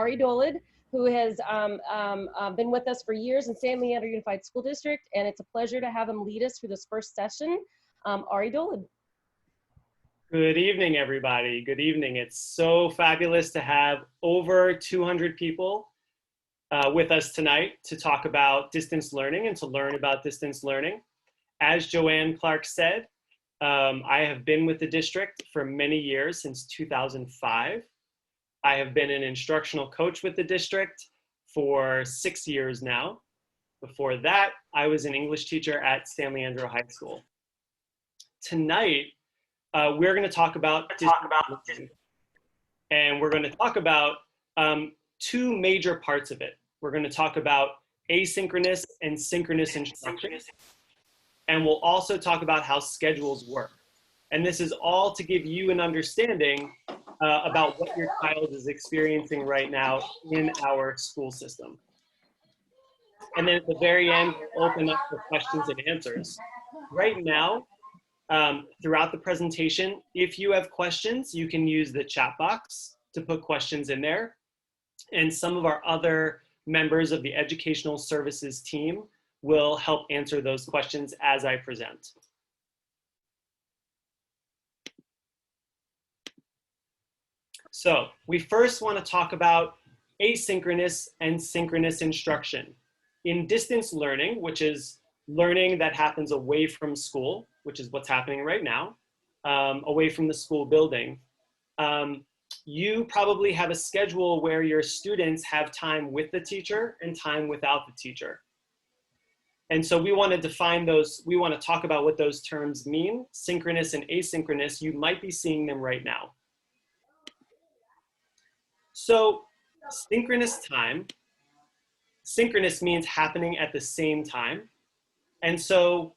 ARIES, who has been with us for years in San Leandro Unified School District, and it's a pleasure to have him lead us through this first session. ARIES. Good evening, everybody. Good evening. It's so fabulous to have over 200 people with us tonight to talk about distance learning and to learn about distance learning. As Joanne Clark said, I have been with the district for many years, since 2005. I have been an instructional coach with the district for 6 years now. Before that, I was an English teacher at San Leandro High School. Tonight, we're going to talk about and we're going to talk about two major parts of it. We're going to talk about asynchronous and synchronous instruction, and we'll also talk about how schedules work. And this is all to give you an understanding about what your child is experiencing right now in our school system. And then at the very end, we'll open up for questions and answers. Right now, throughout the presentation, if you have questions, you can use the chat box to put questions in there. And some of our other members of the educational services team will help answer those questions as I present. So we first want to talk about asynchronous and synchronous instruction. In distance learning, which is learning that happens away from school, which is what's happening right now, away from the school building, you probably have a schedule where your students have time with the teacher and time without the teacher. And so we want to define those, we want to talk about what those terms mean. Synchronous and asynchronous, you might be seeing them right now. So synchronous time, synchronous means happening at the same time. And so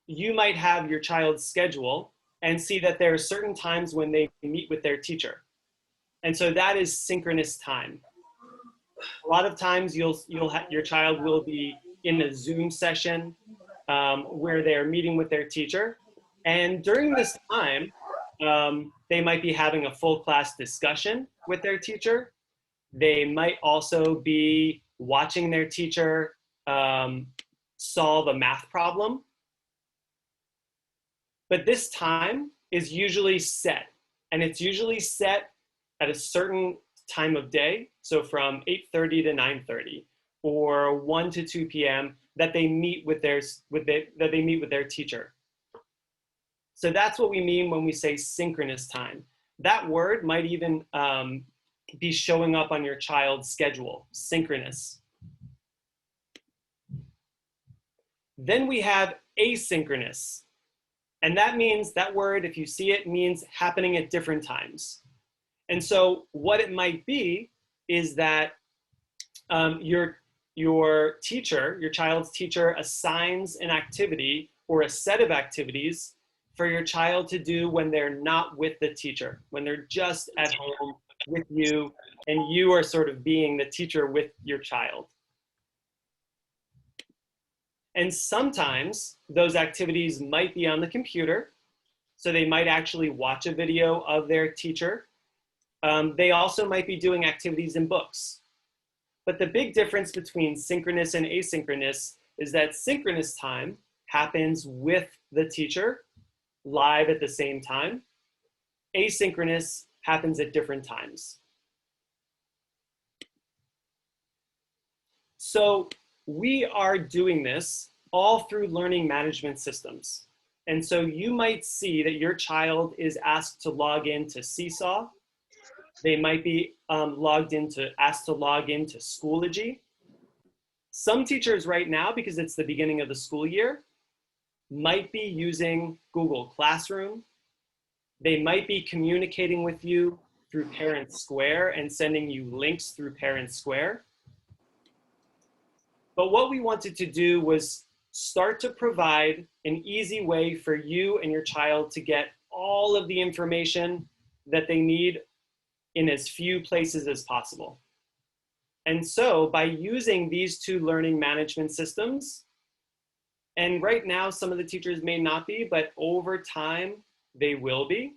you might have your child's schedule and see that there are certain times when they meet with their teacher. And so that is synchronous time. A lot of times your child will be in a Zoom session where they're meeting with their teacher. And during this time, they might be having a full class discussion with their teacher. They might also be watching their teacher solve a math problem. But this time is usually set, and it's usually set at a certain time of day. So from 8:30 to 9:30 or 1 to 2 p.m. that they meet with their teacher. So that's what we mean when we say synchronous time. That word might even be showing up on your child's schedule, synchronous. Then we have asynchronous. And that means, that word, if you see it, means happening at different times. And so what it might be is that your teacher, your child's teacher, assigns an activity or a set of activities for your child to do when they're not with the teacher, when they're just at home with you and you are sort of being the teacher with your child. And sometimes those activities might be on the computer, so they might actually watch a video of their teacher. They also might be doing activities in books. But the big difference between synchronous and asynchronous is that synchronous time happens with the teacher, live at the same time. Asynchronous happens at different times. So we are doing this all through learning management systems. And so you might see that your child is asked to log into Seesaw. They might be asked to log into Schoology. Some teachers right now, because it's the beginning of the school year, might be using Google Classroom. They might be communicating with you through Parent Square and sending you links through Parent Square. But what we wanted to do was start to provide an easy way for you and your child to get all of the information that they need in as few places as possible. And so by using these two learning management systems, and right now some of the teachers may not be, but over time they will be,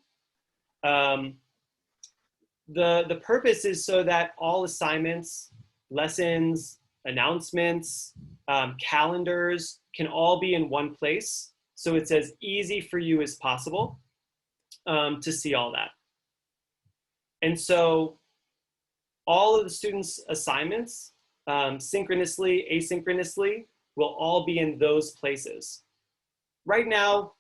the purpose is so that all assignments, lessons, announcements, calendars can all be in one place. So it's as easy for you as possible to see all that. And so all of the students' assignments, synchronously, asynchronously, will all be in those places. Right now,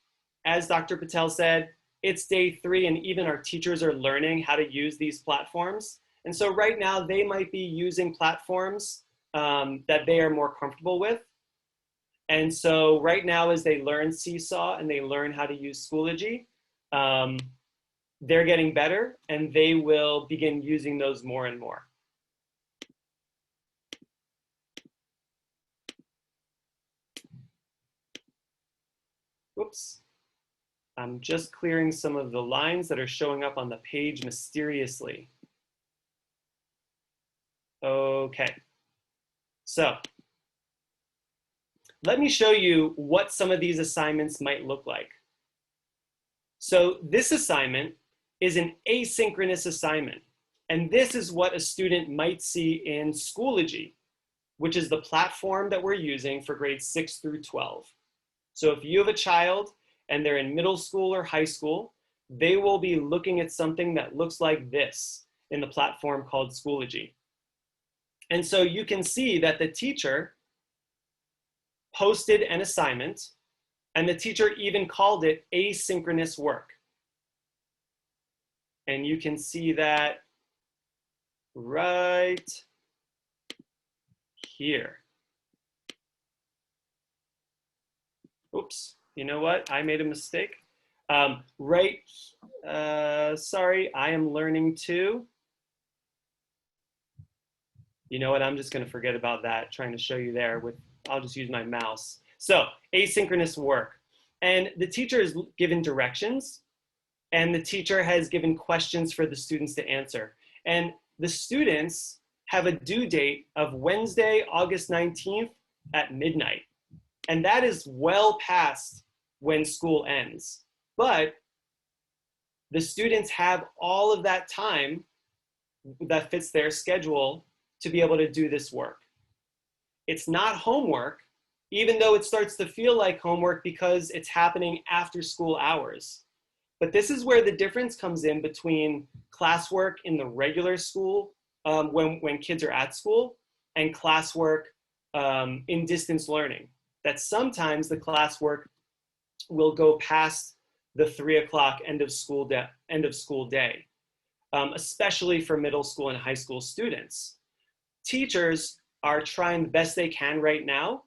as Dr. Patel said, it's day 3 and even our teachers are learning how to use these platforms. And so right now they might be using platforms that they are more comfortable with. And so right now as they learn Seesaw and they learn how to use Schoology, they're getting better and they will begin using those more and more. Whoops. I'm just clearing some of the lines that are showing up on the page mysteriously. Okay. So let me show you what some of these assignments might look like. So this assignment is an asynchronous assignment. And this is what a student might see in Schoology, which is the platform that we're using for grades 6 through 12. So if you have a child and they're in middle school or high school, they will be looking at something that looks like this in the platform called Schoology. And so you can see that the teacher posted an assignment and the teacher even called it asynchronous work. And you can see that right here. Oops, you know what? I made a mistake. Sorry, I am learning too. You know what? I'm just going to forget about that, trying to show you there I'll just use my mouse. So asynchronous work. And the teacher is given directions and the teacher has given questions for the students to answer. And the students have a due date of Wednesday, August 19th at midnight. And that is well past when school ends. But the students have all of that time that fits their schedule to be able to do this work. It's not homework, even though it starts to feel like homework because it's happening after school hours. But this is where the difference comes in between classwork in the regular school when kids are at school and classwork in distance learning. That sometimes the classwork will go past the 3 o'clock end of school day, especially for middle school and high school students. Teachers are trying the best they can right now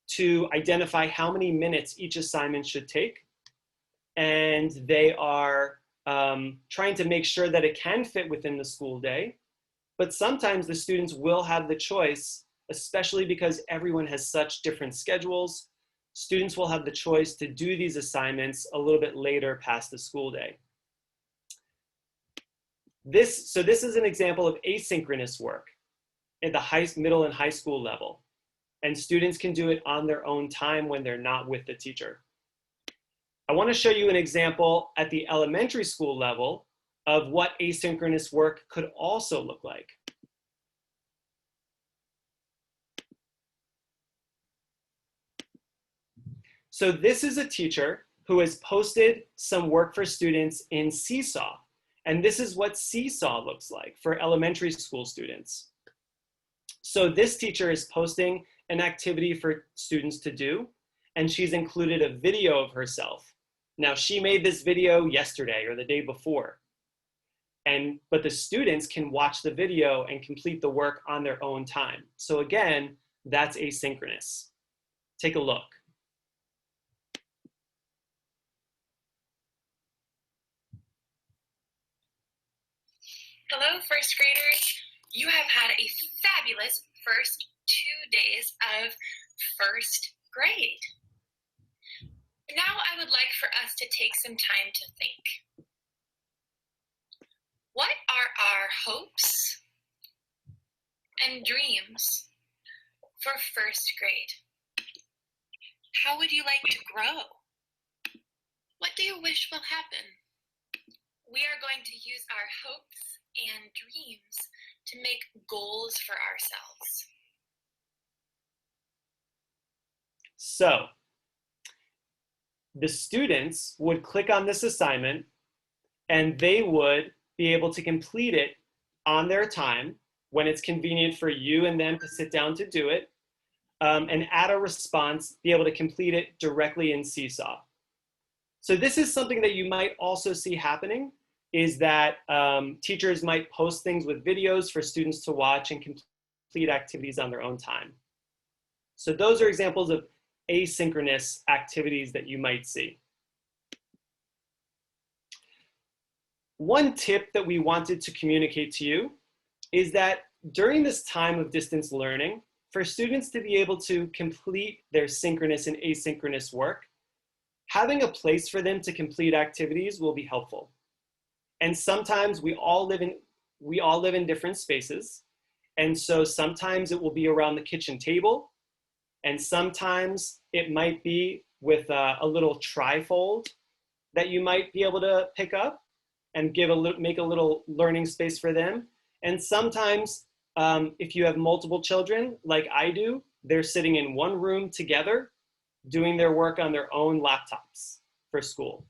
to identify how many minutes each assignment should take. And they are trying to make sure that it can fit within the school day. But sometimes the students will have the choice, especially because everyone has such different schedules. Students will have the choice to do these assignments a little bit later past the school day. So this is an example of asynchronous work at the middle and high school level. And students can do it on their own time when they're not with the teacher. I want to show you an example at the elementary school level of what asynchronous work could also look like. So this is a teacher who has posted some work for students in Seesaw. And this is what Seesaw looks like for elementary school students. So this teacher is posting an activity for students to do, and she's included a video of herself. Now, she made this video yesterday or the day before, but the students can watch the video and complete the work on their own time. So again, that's asynchronous. Take a look. Hello, first graders. You have had a fabulous first 2 days of first grade. Now I would like for us to take some time to think. What are our hopes and dreams for first grade? How would you like to grow? What do you wish will happen? We are going to use our hopes and dreams to make goals for ourselves. So the students would click on this assignment and they would be able to complete it on their time when it's convenient for you and them to sit down to do it, and add a response, be able to complete it directly in Seesaw. So this is something that you might also see happening, is that teachers might post things with videos for students to watch and complete activities on their own time. So those are examples of asynchronous activities that you might see. One tip that we wanted to communicate to you is that during this time of distance learning, for students to be able to complete their synchronous and asynchronous work, having a place for them to complete activities will be helpful. And sometimes we all live in different spaces. And so sometimes it will be around the kitchen table, and sometimes it might be with a little trifold that you might be able to pick up and make a little learning space for them. And sometimes if you have multiple children, like I do, they're sitting in one room together, doing their work on their own laptops for school.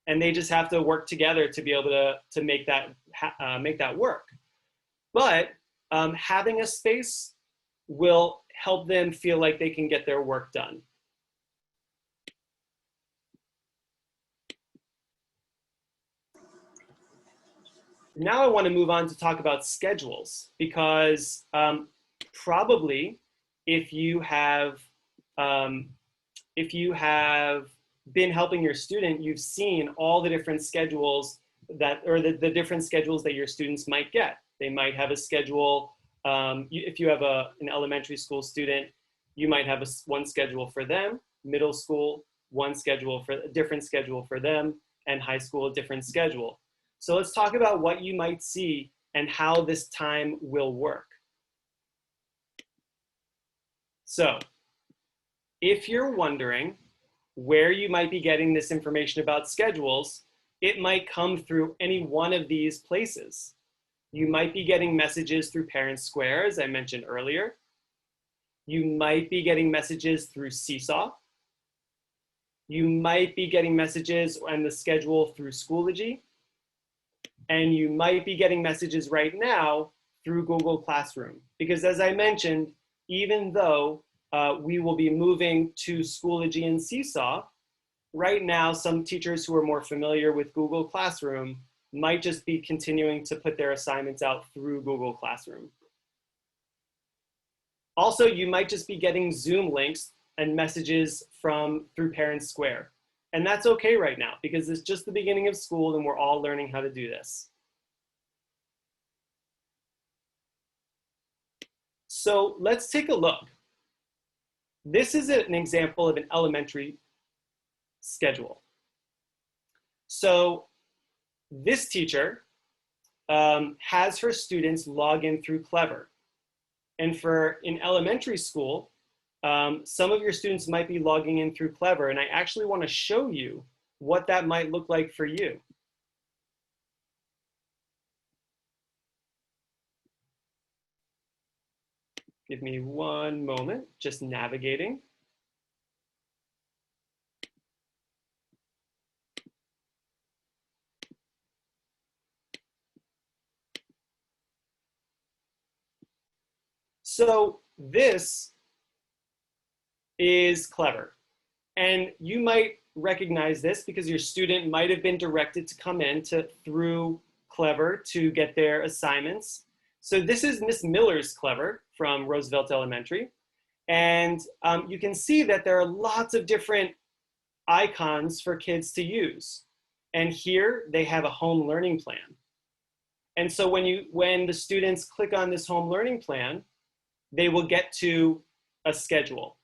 And they just have to work together to be able to make that work. But having a space will help them feel like they can get their work done. Now I want to move on to talk about schedules, because probably if you have been helping your student, you've seen all the different schedules the different schedules that your students might get. They might have a schedule. If you have an elementary school student, you might have one schedule for them, middle school, a different schedule for them, and high school, a different schedule. So let's talk about what you might see and how this time will work. So if you're wondering where you might be getting this information about schedules, it might come through any one of these places. You might be getting messages through Parent Square, as I mentioned earlier. You might be getting messages through Seesaw. You might be getting messages and the schedule through Schoology. And you might be getting messages right now through Google Classroom. Because as I mentioned, even though we will be moving to Schoology and Seesaw, right now some teachers who are more familiar with Google Classroom might just be continuing to put their assignments out through Google Classroom. Also, you might just be getting Zoom links and messages through Parent Square. And that's okay right now, because it's just the beginning of school and we're all learning how to do this. So let's take a look. This is an example of an elementary schedule. So this teacher has her students log in through Clever. And in elementary school, some of your students might be logging in through Clever, and I actually want to show you what that might look like for you. Give me one moment, just navigating. So this is Clever. And you might recognize this because your student might have been directed to come in through Clever to get their assignments. So this is Miss Miller's Clever from Roosevelt Elementary. And you can see that there are lots of different icons for kids to use. And here they have a home learning plan. And so when the students click on this home learning plan, they will get to a schedule.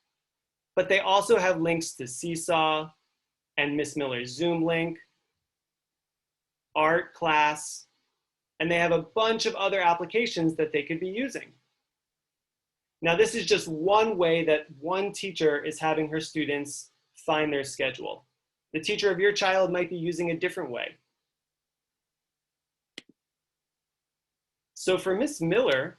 But they also have links to Seesaw and Miss Miller's Zoom link, art class, and they have a bunch of other applications that they could be using. Now, this is just one way that one teacher is having her students find their schedule. The teacher of your child might be using a different way. So for Miss Miller,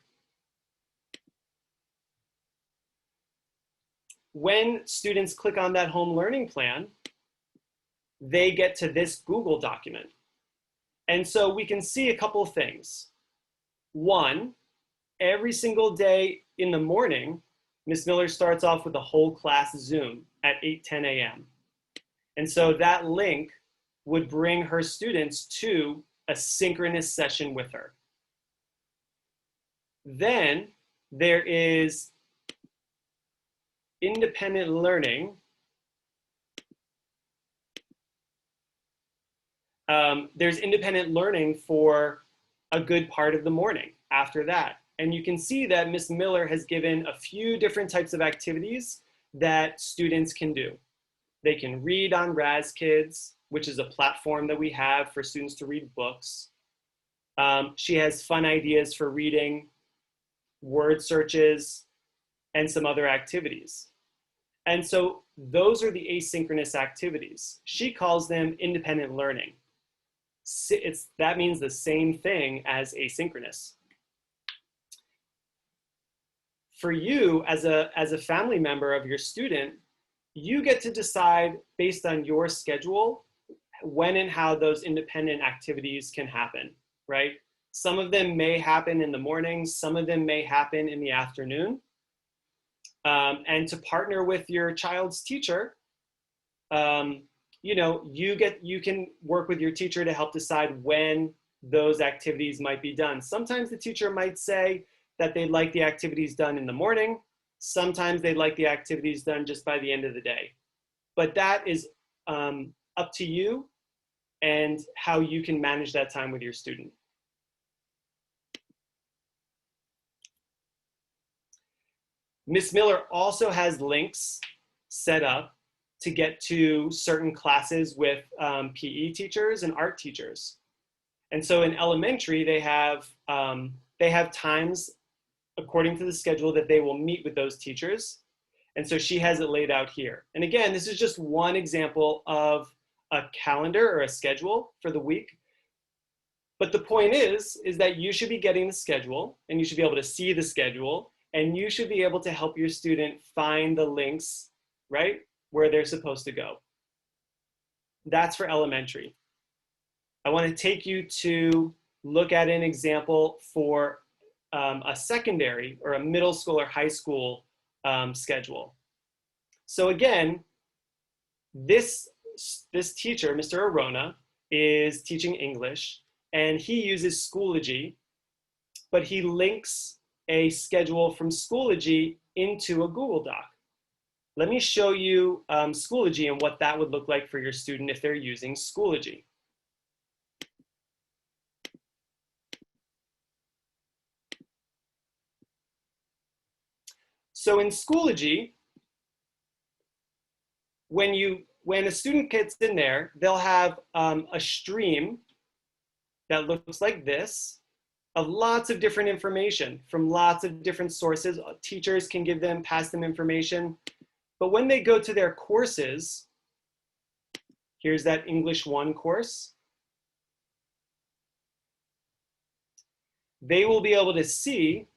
when students click on that home learning plan, they get to this Google document. And so we can see a couple of things. One, every single day in the morning, Miss Miller starts off with a whole class Zoom at 8:10 a.m. And so that link would bring her students to a synchronous session with her. Then there is independent learning. There's independent learning for a good part of the morning after that. And you can see that Miss Miller has given a few different types of activities that students can do. They can read on RazKids, which is a platform that we have for students to read books. She has fun ideas for reading, word searches, and some other activities. And so those are the asynchronous activities. She calls them independent learning. That means the same thing as asynchronous. For you, as a family member of your student, you get to decide based on your schedule when and how those independent activities can happen, right? Some of them may happen in the morning, some of them may happen in the afternoon. And to partner with your child's teacher, you know, you can work with your teacher to help decide when those activities might be done. Sometimes the teacher might say that they'd like the activities done in the morning. Sometimes they'd like the activities done just by the end of the day. But that is up to you and how you can manage that time with your student. Miss Miller also has links set up to get to certain classes with PE teachers and art teachers. And so in elementary, they have times according to the schedule that they will meet with those teachers. And so she has it laid out here. And again, this is just one example of a calendar or a schedule for the week. But the point is that you should be getting the schedule and you should be able to see the schedule and you should be able to help your student find the links, right, where they're supposed to go. That's for elementary. I want to take you to look at an example for a secondary or a middle school or high school schedule. So again, this teacher, Mr. Arona, is teaching English and he uses Schoology, but he links a schedule from Schoology into a Google Doc. Let me show you Schoology and what that would look like for your student if they're using Schoology. So in Schoology, when a student gets in there, they'll have a stream that looks like this of lots of different information from lots of different sources. Teachers can pass them information. But when they go to their courses, here's that English 1 course. They will be able to see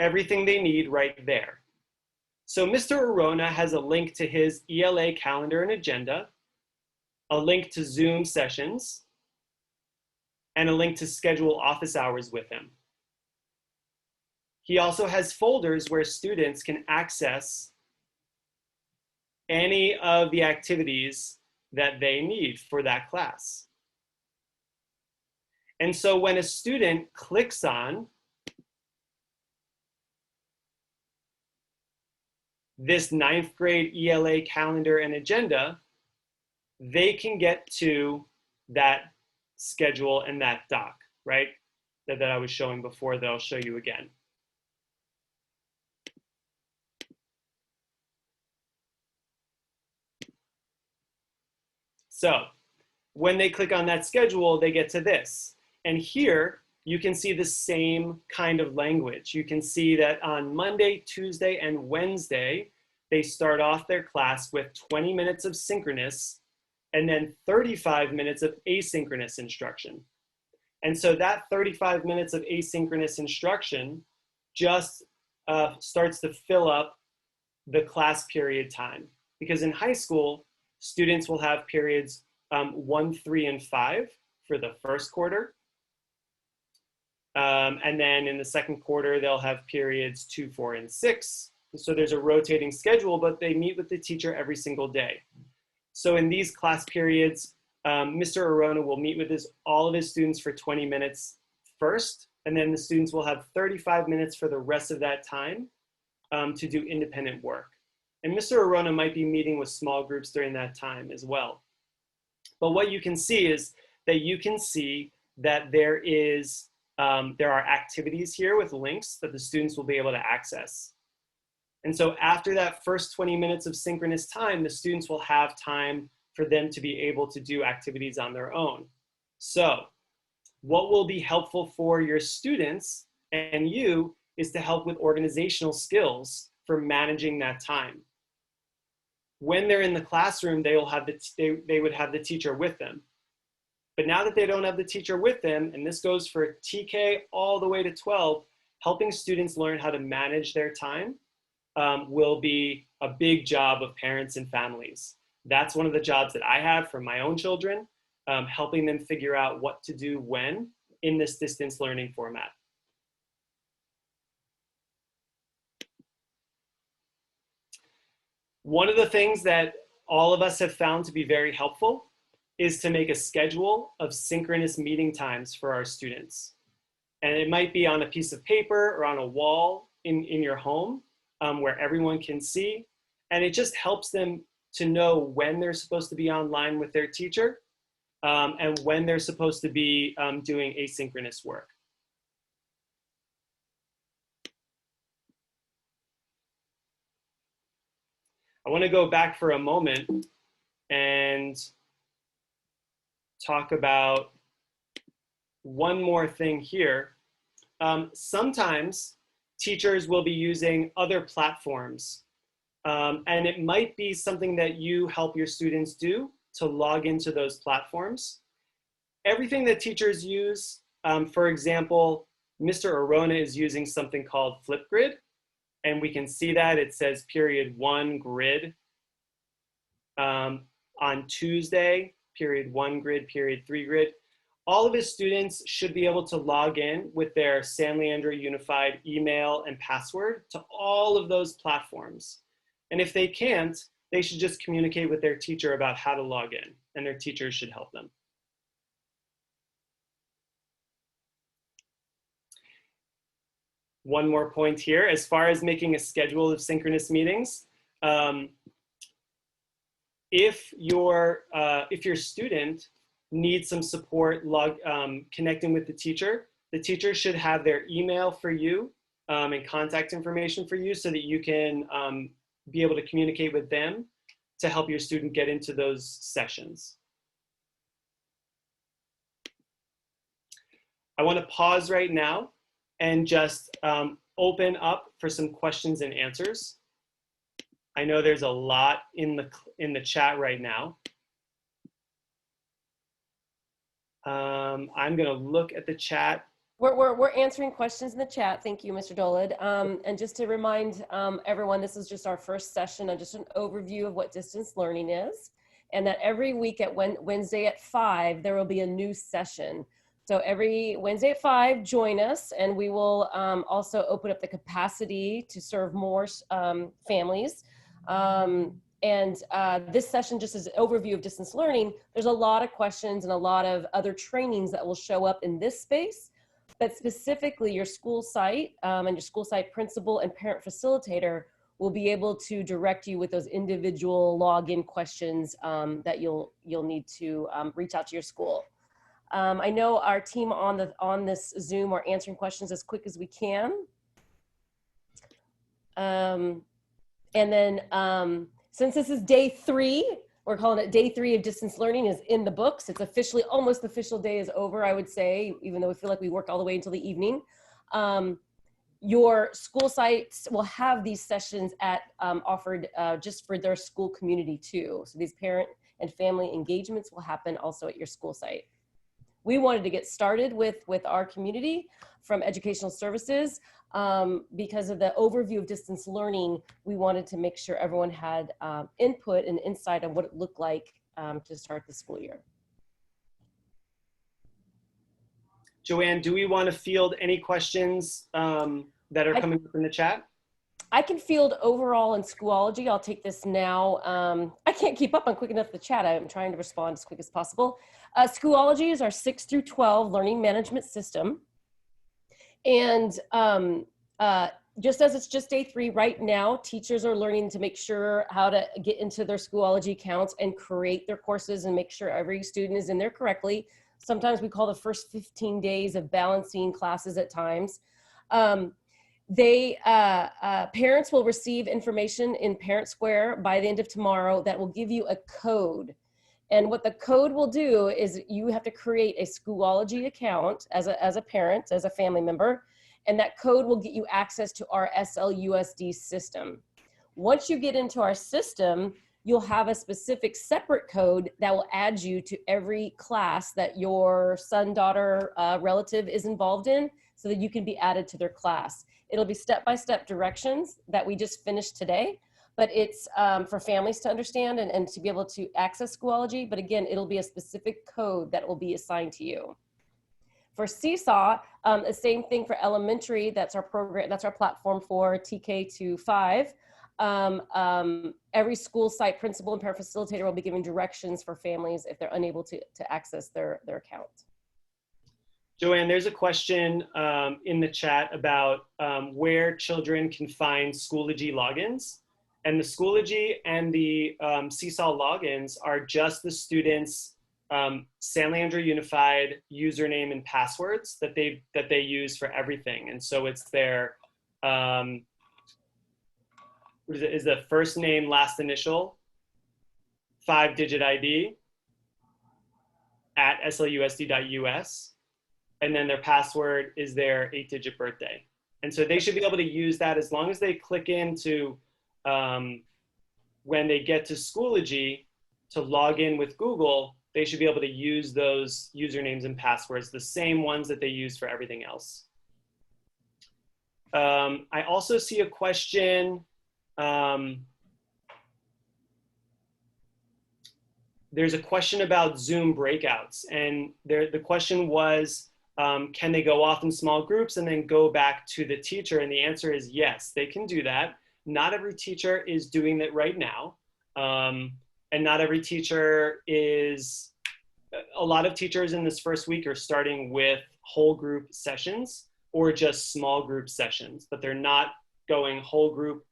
everything they need right there. So Mr. Arona has a link to his ELA calendar and agenda, a link to Zoom sessions, and a link to schedule office hours with him. He also has folders where students can access any of the activities that they need for that class. And so when a student clicks on this 9th grade ELA calendar and agenda, they can get to that schedule and that doc, right? That I was showing before that I'll show you again. So when they click on that schedule, they get to this. And here you can see the same kind of language. You can see that on Monday, Tuesday, and Wednesday, they start off their class with 20 minutes of synchronous and then 35 minutes of asynchronous instruction. And so that 35 minutes of asynchronous instruction just starts to fill up the class period time. Because in high school, students will have periods 1, 3, and 5 for the first quarter. And then in the second quarter, they'll have periods 2, 4, and 6. So there's a rotating schedule, but they meet with the teacher every single day. So in these class periods, Mr. Arona will meet with all of his students for 20 minutes first, and then the students will have 35 minutes for the rest of that time to do independent work. And Mr. Arona might be meeting with small groups during that time as well. But what you can see is that there are activities here with links that the students will be able to access. And so after that first 20 minutes of synchronous time, the students will have time for them to be able to do activities on their own. So what will be helpful for your students and you is to help with organizational skills for managing that time. When they're in the classroom, they would have the teacher with them. But now that they don't have the teacher with them, and this goes for TK all the way to 12, helping students learn how to manage their time will be a big job of parents and families. That's one of the jobs that I have for my own children, helping them figure out what to do when in this distance learning format. One of the things that all of us have found to be very helpful is to make a schedule of synchronous meeting times for our students. And it might be on a piece of paper or on a wall in your home where everyone can see. And it just helps them to know when they're supposed to be online with their teacher and when they're supposed to be doing asynchronous work. I want to go back for a moment and talk about one more thing here. Sometimes teachers will be using other platforms, and it might be something that you help your students do to log into those platforms. Everything that teachers use, for example, Mr. Arona is using something called Flipgrid. And we can see that it says period 1 grid on Tuesday, period 1 grid, period 3 grid. All of his students should be able to log in with their San Leandro Unified email and password to all of those platforms. And if they can't, they should just communicate with their teacher about how to log in, and their teachers should help them. One more point here, as far as making a schedule of synchronous meetings, if your student needs some support connecting with the teacher should have their email for you and contact information for you so that you can be able to communicate with them to help your student get into those sessions. I want to pause right now and just open up for some questions and answers. I know there's a lot in the chat right now. I'm gonna look at the chat. We're answering questions in the chat. Thank you, Mr. Dolid. And just to remind everyone, this is just our first session and just an overview of what distance learning is. And that every week at Wednesday at 5, there will be a new session. So every Wednesday at 5, join us, and we will also open up the capacity to serve more families. This session, just as an overview of distance learning, there's a lot of questions and a lot of other trainings that will show up in this space, but specifically your school site and your school site principal and parent facilitator will be able to direct you with those individual login questions that you'll need to reach out to your school. I know our team on this Zoom are answering questions as quick as we can. And then since this is day 3, we're calling it day 3 of distance learning is in the books. It's officially, almost the official day is over, I would say, even though we feel like we work all the way until the evening. Your school sites will have these sessions offered just for their school community too. So these parent and family engagements will happen also at your school site. we wanted to get started with our community from educational services. Because of the overview of distance learning, we wanted to make sure everyone had input and insight on what it looked like to start the school year. Joanne, do we want to field any questions that are coming up in the chat? I can field overall in Schoology. I'll take this now. I can't keep up on quick enough the chat. I'm trying to respond as quick as possible. Schoology is our 6 through 12 learning management system. And just as it's just day 3 right now, teachers are learning to make sure how to get into their Schoology accounts and create their courses and make sure every student is in there correctly. Sometimes we call the first 15 days of balancing classes at times. Parents will receive information in Parent Square by the end of tomorrow that will give you a code. And what the code will do is you have to create a Schoology account as a parent, as a family member, and that code will get you access to our SLUSD system. Once you get into our system, you'll have a specific separate code that will add you to every class that your son, daughter, relative is involved in so that you can be added to their class. It'll be step-by-step directions that we just finished today, but it's for families to understand and to be able to access Schoology. But again, it'll be a specific code that will be assigned to you. For Seesaw, the same thing for elementary. That's our program. That's our platform for TK to 5. Every school site principal and parent facilitator will be giving directions for families if they're unable to access their account. Joanne, there's a question in the chat about where children can find Schoology logins. And the Schoology and the Seesaw logins are just the students' San Leandro Unified username and passwords that they use for everything. And so it's their is the first name, last initial, 5-digit ID at SLUSD.us. And then their password is their 8-digit birthday. And so they should be able to use that as long as they click into, when they get to Schoology to log in with Google, they should be able to use those usernames and passwords, the same ones that they use for everything else. I also see a question. There's a question about Zoom breakouts. And the question was, can they go off in small groups and then go back to the teacher? And the answer is yes, they can do that. Not every teacher is doing that right now. And not every teacher is, a lot of teachers in this first week are starting with whole group sessions or just small group sessions, but they're not going whole group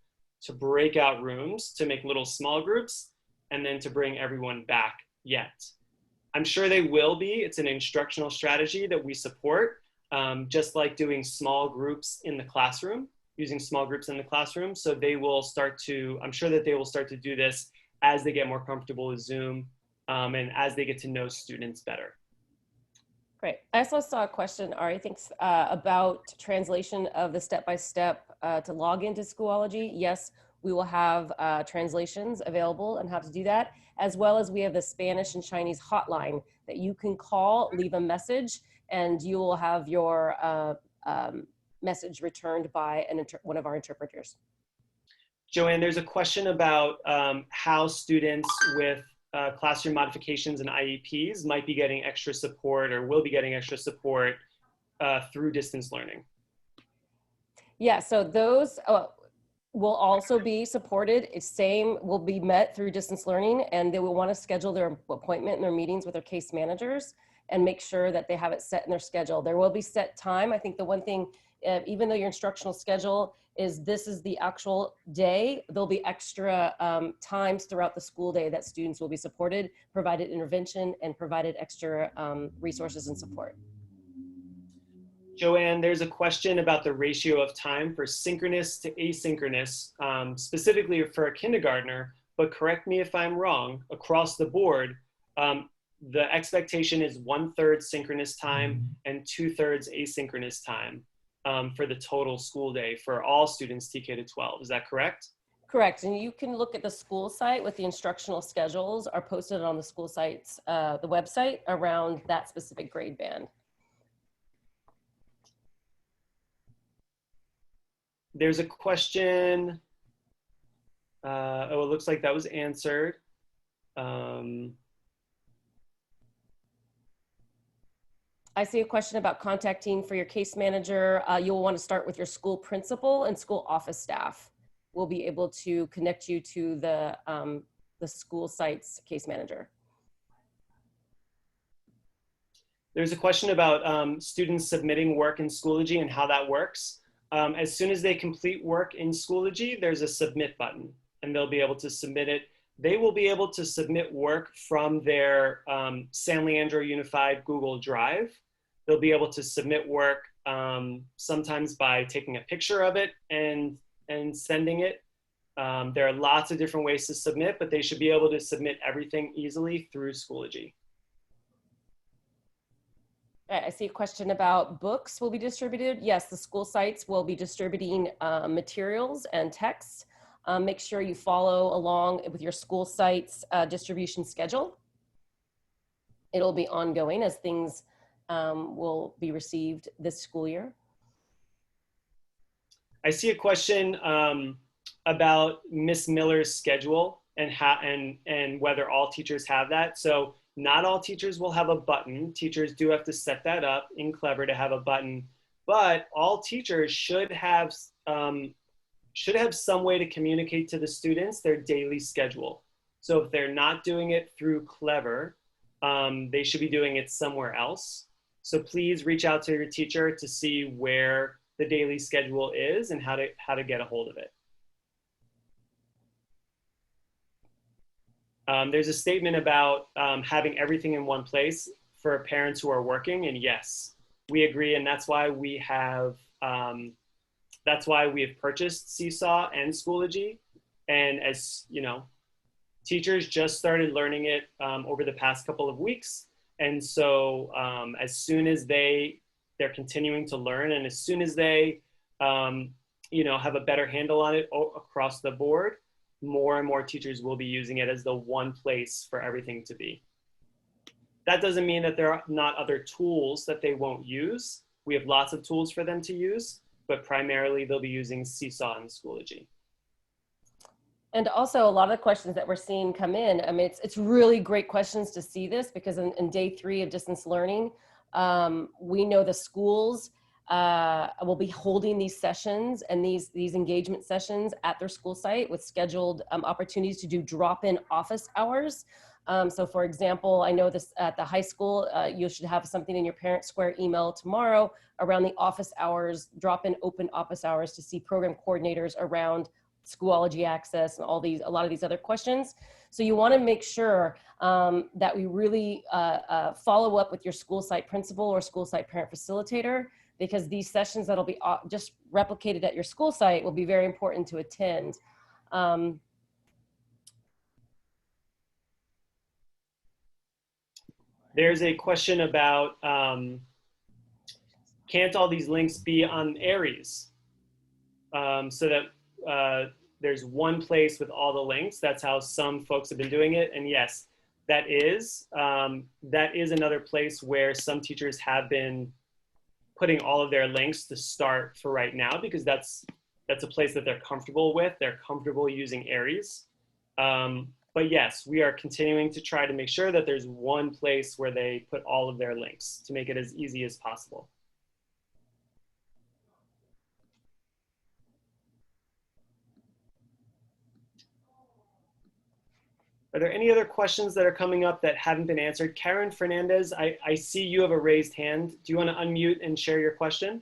to breakout rooms to make little small groups and then to bring everyone back yet. I'm sure they will be. It's an instructional strategy that we support, just like doing small groups in the classroom, using small groups in the classroom. So they will start to, I'm sure that they will start to do this as they get more comfortable with Zoom and as they get to know students better. Great. I also saw a question, Ari, thanks, about translation of the step-by-step to log into Schoology. Yes, we will have translations available on how to do that, as well as we have the Spanish and Chinese hotline that you can call, leave a message, and you will have your message returned by one of our interpreters. Joanne, there's a question about how students with classroom modifications and IEPs might be getting extra support or will be getting extra support through distance learning. Yeah, so those will also be supported. It's same will be met through distance learning, and they will want to schedule their appointment and their meetings with their case managers and make sure that they have it set in their schedule. There will be set time. I think the one thing, even though your instructional schedule is this is the actual day, there'll be extra times throughout the school day that students will be supported, provided intervention, and provided extra resources and support. Joanne, there's a question about the ratio of time for synchronous to asynchronous, specifically for a kindergartner, but correct me if I'm wrong, across the board, the expectation is 1/3 synchronous time and 2/3 asynchronous time for the total school day for all students TK to 12. Is that correct? Correct, and you can look at the school site with the instructional schedules are posted on the school site's, the website around that specific grade band. There's a question. Oh, it looks like that was answered. I see a question about contacting for your case manager. You'll want to start with your school principal and school office staff. We'll be able to connect you to the school site's case manager. There's a question about students submitting work in Schoology and how that works. As soon as they complete work in Schoology, there's a submit button and they'll be able to submit it. They will be able to submit work from their San Leandro Unified Google Drive. They'll be able to submit work sometimes by taking a picture of it and sending it. There are lots of different ways to submit, but they should be able to submit everything easily through Schoology. I see a question about books will be distributed. Yes, the school sites will be distributing materials and texts. Make sure you follow along with your school site's distribution schedule. It'll be ongoing as things will be received this school year. I see a question about Miss Miller's schedule and whether all teachers have that. So not all teachers will have a button. Teachers do have to set that up in Clever to have a button, but all teachers should have some way to communicate to the students their daily schedule. So if they're not doing it through Clever, they should be doing it somewhere else. So please reach out to your teacher to see where the daily schedule is and how to get a hold of it. There's a statement about having everything in one place for parents who are working, and yes, we agree, and that's why we have purchased Seesaw and Schoology, and as you know, teachers just started learning it over the past couple of weeks, and so as soon as they're continuing to learn, and as soon as they have a better handle on it across the board, more and more teachers will be using it as the one place for everything to be. That doesn't mean that there are not other tools that they won't use. We have lots of tools for them to use, but primarily they'll be using Seesaw and Schoology. And also a lot of the questions that we're seeing come in, I mean, it's really great questions to see this because in day 3 of distance learning, we know the schools will be holding these sessions and these engagement sessions at their school site with scheduled opportunities to do drop-in office hours. So for example, I know this at the high school, you should have something in your Parent Square email tomorrow around the office hours, drop-in open office hours to see program coordinators around Schoology access and a lot of these other questions. So you want to make sure that we really follow up with your school site principal or school site parent facilitator, because these sessions that'll be just replicated at your school site will be very important to attend. There's a question about, can't all these links be on ARIES? So that there's one place with all the links. That's how some folks have been doing it. And yes, that is another place where some teachers have been putting all of their links to start for right now, because that's a place that they're comfortable with. They're comfortable using ARIES. But yes, we are continuing to try to make sure that there's one place where they put all of their links to make it as easy as possible. Are there any other questions that are coming up that haven't been answered? Karen Fernandez, I see you have a raised hand. Do you want to unmute and share your question?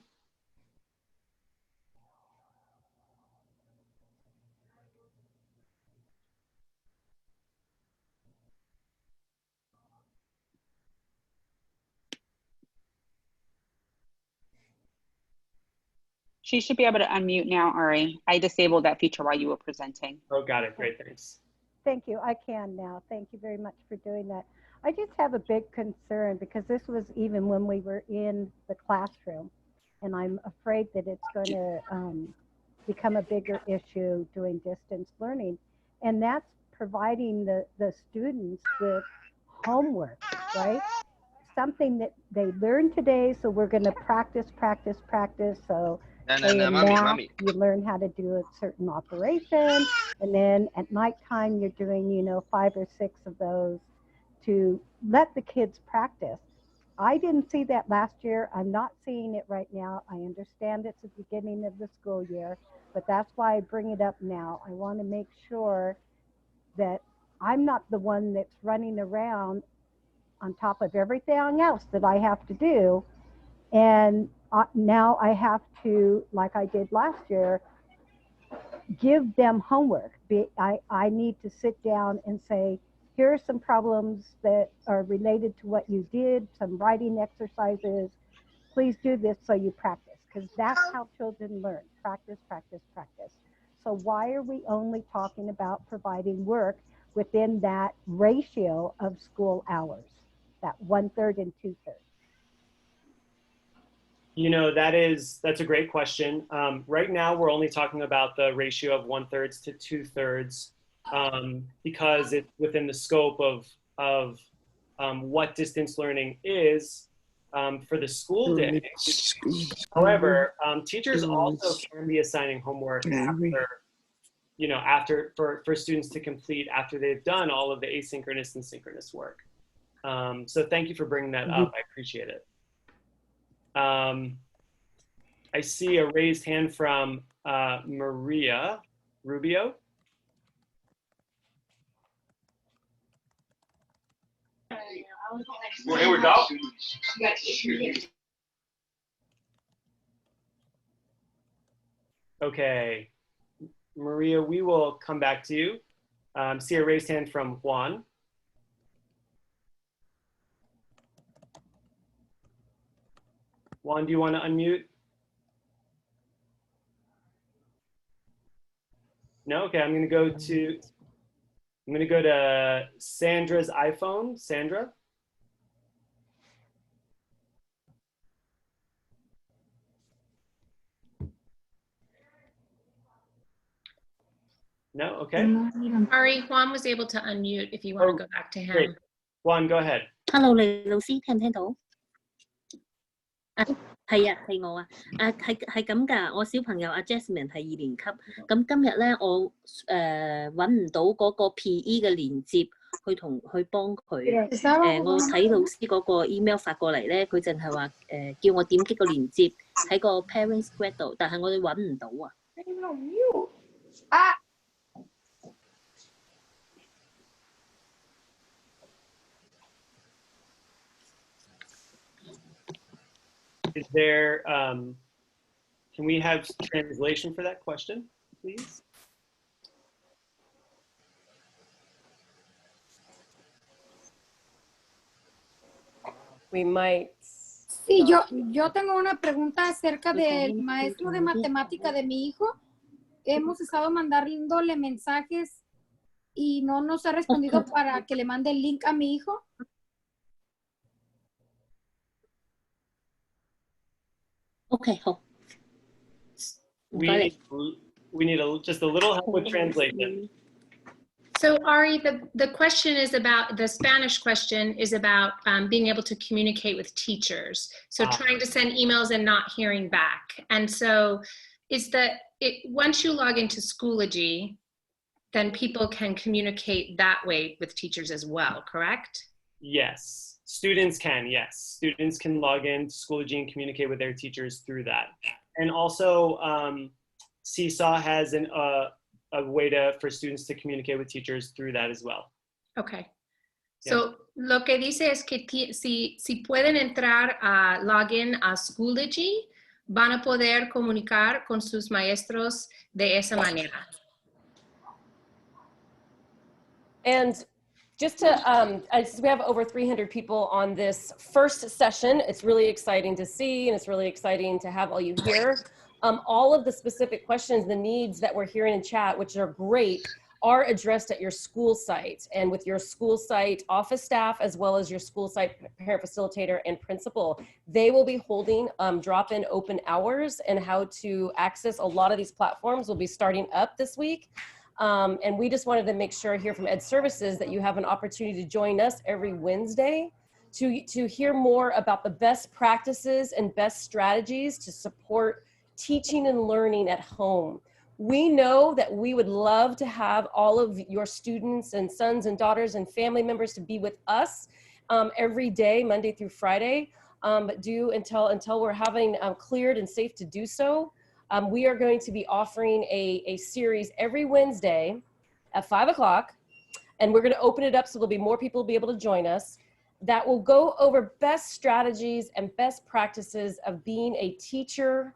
She should be able to unmute now, Ari. I disabled that feature while you were presenting. Oh, got it. Great, thanks. Thank you. I can now. Thank you very much for doing that. I just have a big concern because this was even when we were in the classroom, and I'm afraid that it's going to become a bigger issue doing distance learning. And that's providing the students with homework, right? Something that they learned today, so we're going to practice. So say in math, you learn how to do a certain operation, and then at nighttime you're doing, 5 or 6 of those to let the kids practice. I didn't see that last year. I'm not seeing it right now. I understand it's the beginning of the school year, but that's why I bring it up now. I want to make sure that I'm not the one that's running around on top of everything else that I have to do. And now I have to, like I did last year, give them homework. I need to sit down and say, here are some problems that are related to what you did, some writing exercises. Please do this so you practice, because that's how children learn. Practice. So why are we only talking about providing work within that ratio of school hours, that 1/3 and 2/3? That's a great question. Right now, we're only talking about the ratio of 1/3 to 2/3 because it's within the scope of what distance learning is for the school day. However, teachers also can be assigning homework for students to complete after they've done all of the asynchronous and synchronous work. So thank you for bringing that up. I appreciate it. I see a raised hand from Maria Rubio. Here we go. Okay, Maria, we will come back to you. See a raised hand from Juan. Juan, do you want to unmute? No? Okay, I'm going to go to Sandra's iPhone. Sandra? No? Okay. Ari, Juan was able to unmute if you want to go back to him. Great. Juan, go ahead. Hello， 黎老師聽唔聽到？係啊，係我啊。係咁㗎，我小朋友阿 Jasmine 係2年級，咁今日咧我揾唔到嗰個 PE 嘅連接去幫佢。我睇老師嗰個 email 發過嚟咧，佢淨係話叫我點擊個連接喺個 Parents Square 度，但係我哋揾唔到啊。Is there, can we have translation for that question, please? We might. Sí, yo tengo una pregunta acerca del maestro de matemática de mi hijo. Hemos estado mandándole mensajes y no nos ha respondido para que le mande el link a mi hijo. Okay, we need just a little help with translation. So Ari, the question is about, the Spanish question is about being able to communicate with teachers. So trying to send emails and not hearing back. And so once you log into Schoology, then people can communicate that way with teachers as well, correct? Yes. Students can, yes. Students can log in to Schoology and communicate with their teachers through that. And also, Seesaw has a way for students to communicate with teachers through that as well. Okay. So, lo que dice es que si pueden entrar a login a Schoology, van a poder comunicar con sus maestros de esa manera. And just to, we have over 300 people on this first session. It's really exciting to see, and it's really exciting to have all you here. All of the specific questions, the needs that we're hearing in chat, which are great, are addressed at your school site and with your school site office staff, as well as your school site parent facilitator and principal. They will be holding drop-in open hours, and how to access a lot of these platforms will be starting up this week. And we just wanted to make sure here from Ed Services that you have an opportunity to join us every Wednesday to hear more about the best practices and best strategies to support teaching and learning at home. We know that we would love to have all of your students and sons and daughters and family members to be with us every day, Monday through Friday, but until we're having cleared and safe to do so, we are going to be offering a series every Wednesday at 5 o'clock, and we're going to open it up so there'll be more people be able to join us, that will go over best strategies and best practices of being a teacher,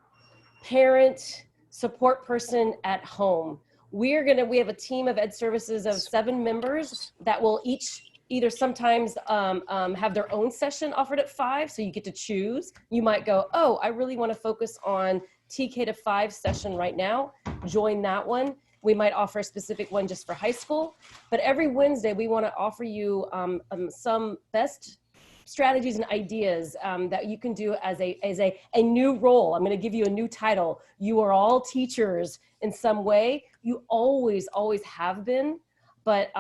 parent, support person at home. We have a team of Ed Services of 7 members that will each either sometimes have their own session offered at 5, so you get to choose. You might go, oh, I really want to focus on TK to 5 session right now, join that one. We might offer a specific one just for high school, but every Wednesday we want to offer you some best strategies and ideas that you can do as a new role. I'm going to give you a new title. You are all teachers in some way. You always have been, but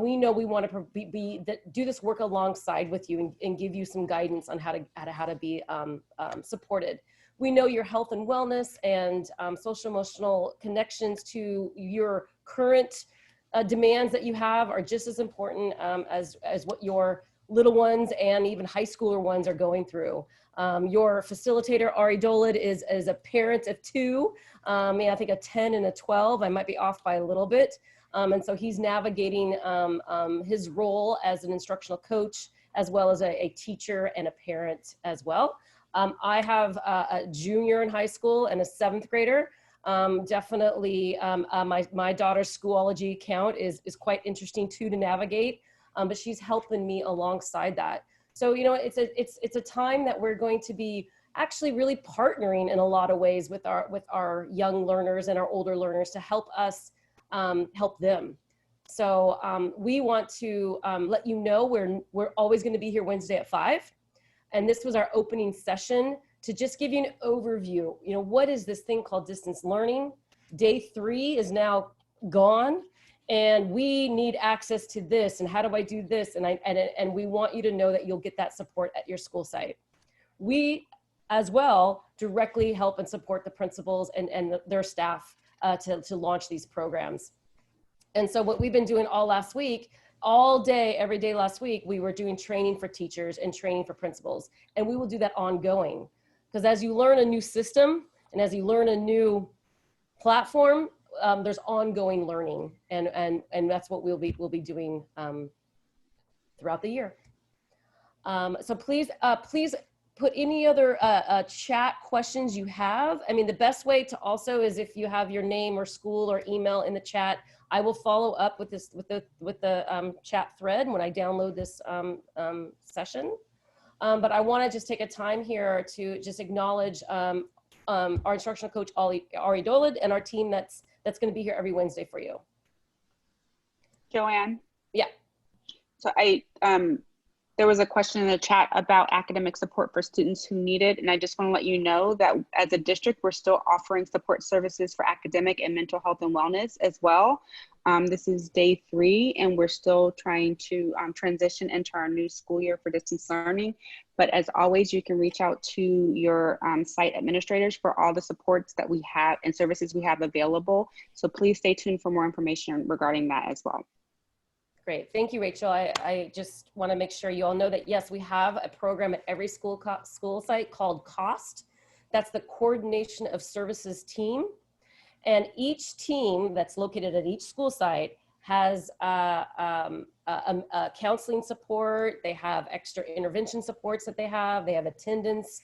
we know we want to do this work alongside with you and give you some guidance on how to be supported. We know your health and wellness and social emotional connections to your current demands that you have are just as important as what your little ones and even high schooler ones are going through. Your facilitator, Ari Dolid, is a parent of 2, I think a 10 and a 12. I might be off by a little bit. And so he's navigating his role as an instructional coach, as well as a teacher and a parent as well. I have a junior in high school and a 7th grader. Definitely my daughter's Schoology account is quite interesting too to navigate, but she's helping me alongside that. So, you know, it's a time that we're going to be actually really partnering in a lot of ways with our young learners and our older learners to help us help them. So we want to let you know we're always going to be here Wednesday at 5. And this was our opening session to just give you an overview. You know, what is this thing called distance learning? Day 3 is now gone, and we need access to this, and how do I do this? And we want you to know that you'll get that support at your school site. We, as well, directly help and support the principals and their staff to launch these programs. And so what we've been doing all day, every day last week, we were doing training for teachers and training for principals. And we will do that ongoing. Because as you learn a new system and as you learn a new platform, there's ongoing learning. And that's what we'll be doing throughout the year. So please put any other chat questions you have. I mean, the best way to also is if you have your name or school or email in the chat. I will follow up with the chat thread when I download this session. But I want to just take a time here to just acknowledge our instructional coach Ari Dolid and our team that's going to be here every Wednesday for you. Joanne. Yeah. So there was a question in the chat about academic support for students who need it. And I just want to let you know that as a district, we're still offering support services for academic and mental health and wellness as well. This is day 3, and we're still trying to transition into our new school year for distance learning. But as always, you can reach out to your site administrators for all the supports that we have and services we have available. So please stay tuned for more information regarding that as well. Great, thank you, Rachel. I just want to make sure you all know that, yes, we have a program at every school site called COST. That's the Coordination of Services Team. And each team that's located at each school site has counseling support. They have extra intervention supports that they have attendance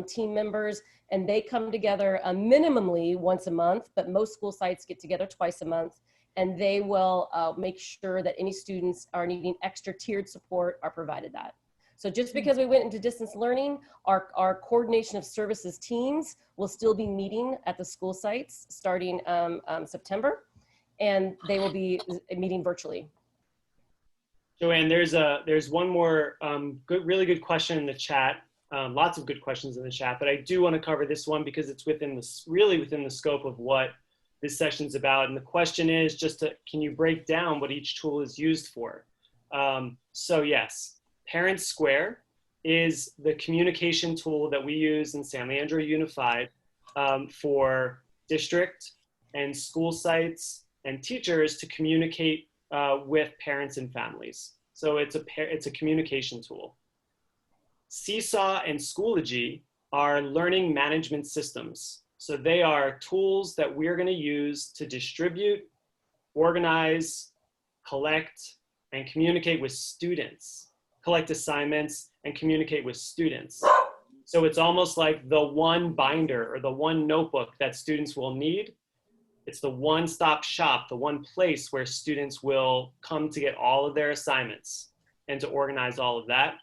team members, and they come together minimally once a month, but most school sites get together twice a month. And they will make sure that any students are needing extra tiered support are provided that. So just because we went into distance learning, our coordination of services teams will still be meeting at the school sites starting September. and they will be meeting virtually. Joanne, there's one more really good question in the chat. Lots of good questions in the chat, but I do want to cover this one because it's really within the scope of what this session's about. And the question is can you break down what each tool is used for? So yes, Parent Square is the communication tool that we use in San Leandro Unified for district and school sites and teachers to communicate with parents and families. So it's a communication tool. Seesaw and Schoology are learning management systems. So they are tools that we're going to use to distribute, organize, collect, and communicate with students, collect assignments, and communicate with students. So it's almost like the one binder or the one notebook that students will need. It's the one-stop shop, the one place where students will come to get all of their assignments and to organize all of that.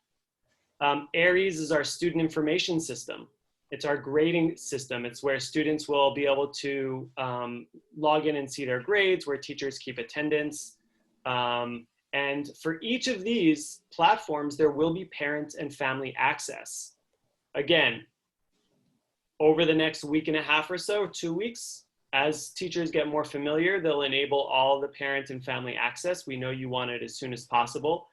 ARIES is our student information system. It's our grading system. It's where students will be able to log in and see their grades, where teachers keep attendance. And for each of these platforms, there will be parent and family access. Again, over the next week and a half or so, 2 weeks, as teachers get more familiar, they'll enable all the parent and family access. We know you want it as soon as possible.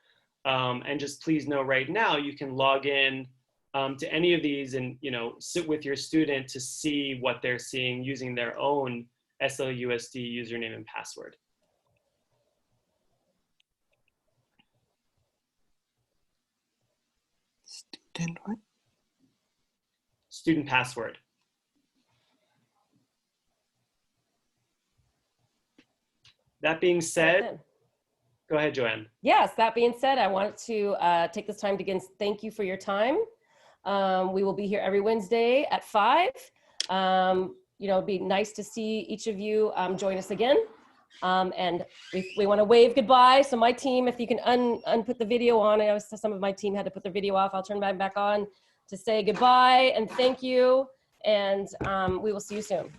And just please know right now, you can log in to any of these and sit with your student to see what they're seeing using their own SLUSD username and password. Student what? Student password. That being said, go ahead, Joanne. Yes, that being said, I wanted to take this time to again thank you for your time. We will be here every Wednesday at 5. It'd be nice to see each of you join us again. And we want to wave goodbye. So my team, if you can unput the video on, I know some of my team had to put their video off. I'll turn mine back on to say goodbye and thank you. And we will see you soon.